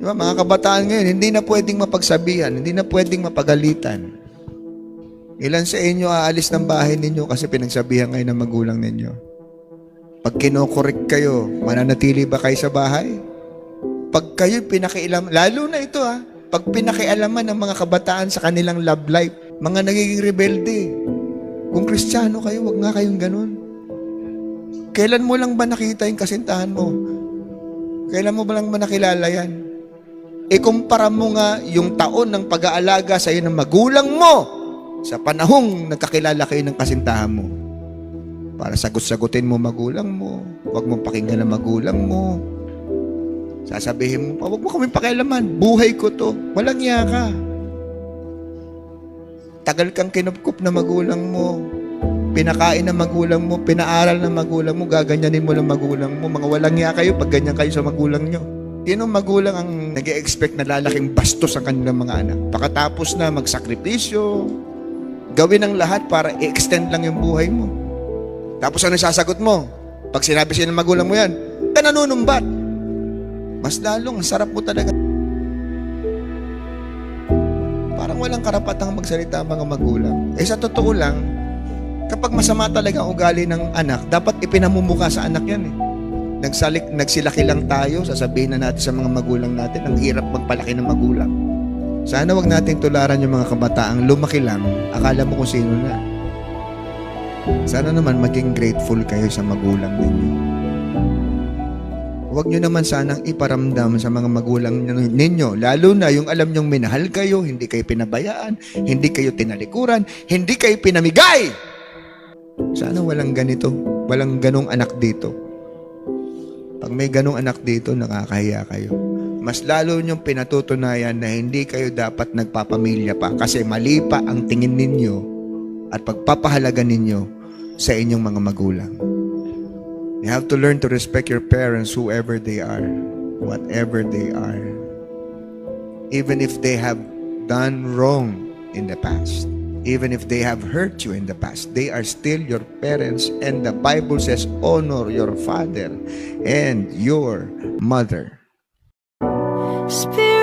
Diba, mga kabataan ngayon, hindi na pwedeng mapagsabihan, hindi na pwedeng mapagalitan. Ilan sa inyo aalis ng bahay ninyo kasi pinagsabihan kayo ng magulang ninyo? Pag kinokorek kayo, mananatili ba kayo sa bahay? Pag kayo pinakialam, lalo na ito pag pinakialaman ng mga kabataan sa kanilang love life, mga nagiging rebelde. Kung Kristiyano kayo, wag nga kayong ganun. Kailan mo lang ba nakita yung kasintahan mo? Kailan mo ba lang ba nakilala yan? Ikumpara mo nga yung taon ng pag-aalaga sa iyo ng magulang mo sa panahong nagkakilala kayo ng kasintahan mo. Para sagot-sagutin mo magulang mo, huwag mong pakinggan ang magulang mo. Sasabihin mo pa, huwag mo kami pakialaman, buhay ko to, walang iya ka. Tagal kang kinupkup na magulang mo, pinakain ng magulang mo, pinaaral ng magulang mo, gaganyanin mo ng magulang mo, mga walang iya kayo pag ganyan kayo sa magulang nyo. Yun ang magulang ang nag-e-expect na lalaking bastos ang kanilang mga anak. Pagkatapos na magsakripisyo, gawin ang lahat para i-extend lang yung buhay mo. Tapos ano sasagot mo? Pag sinabi sa'yo ng magulang mo yan, ka nanunumbat. Mas lalong, sarap mo talaga. Parang walang karapatang magsalita ang mga magulang. Sa totoo lang, kapag masama talaga ang ugali ng anak, dapat ipinamumuka sa anak yan Nagsilaki lang tayo, sasabihin na natin sa mga magulang natin, ang hirap magpalaki ng magulang. Sana wag nating tularan yung mga kabataang lumaki lang, akala mo kung sino na. Sana naman maging grateful kayo sa magulang ninyo. Huwag nyo naman sanang iparamdam sa mga magulang ninyo, lalo na yung alam nyong minahal kayo, hindi kayo pinabayaan, hindi kayo tinalikuran, hindi kayo pinamigay. Sana walang ganito, walang ganong anak dito. Pag may ganong anak dito, nakakahiya kayo. Mas lalo nyong pinatutunayan na hindi kayo dapat nagpapamilya pa kasi mali pa ang tingin ninyo at pagpapahalaga ninyo sa inyong mga magulang. You have to learn to respect your parents whoever they are, whatever they are. Even if they have done wrong in the past. Even if they have hurt you in the past, they are still your parents, and the Bible says, honor your father and your mother. Spirit